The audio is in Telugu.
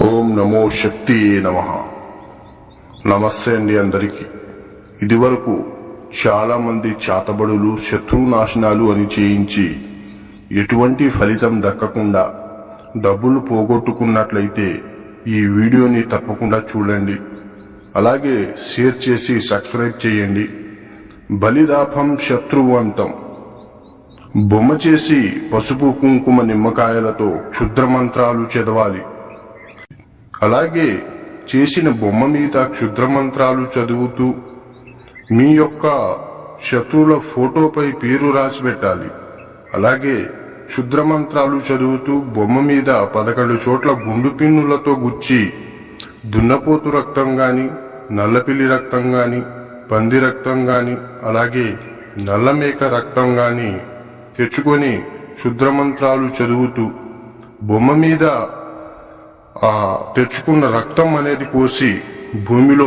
ఓం నమో శక్తి నమః. నమస్తే అండి అందరికీ. ఇదివరకు చాలా మంది చాతబడులు శత్రునాశనాలు అని చేయించి ఎటువంటి ఫలితం దక్కకుండా డబ్బులు పోగొట్టుకున్నట్లయితే ఈ వీడియోని తప్పకుండా చూడండి. అలాగే షేర్ చేసి సబ్స్క్రైబ్ చేయండి. బలిదాపం శత్రువంతం. బొమ్మ చేసి పసుపు కుంకుమ నిమ్మకాయలతో క్షుద్ర మంత్రాలు చదవాలి. అలాగే చేసిన బొమ్మ మీద క్షుద్ర మంత్రాలు చదువుతూ మీ యొక్క శత్రువుల ఫోటోపై పేరు రాసి పెట్టాలి. అలాగే క్షుద్ర మంత్రాలు చదువుతూ బొమ్మ మీద 11 చోట్ల గుండు పిన్నులతో గుచ్చి దున్నపోతు రక్తం గాని, నల్లపిల్లి రక్తం గాని, పంది రక్తం గాని, అలాగే నల్లమేక రక్తం గాని తెచ్చుకొని క్షుద్ర మంత్రాలు చదువుతూ బొమ్మ మీద తెచ్చుకున్న రక్తం అనేది పోసి భూమిలో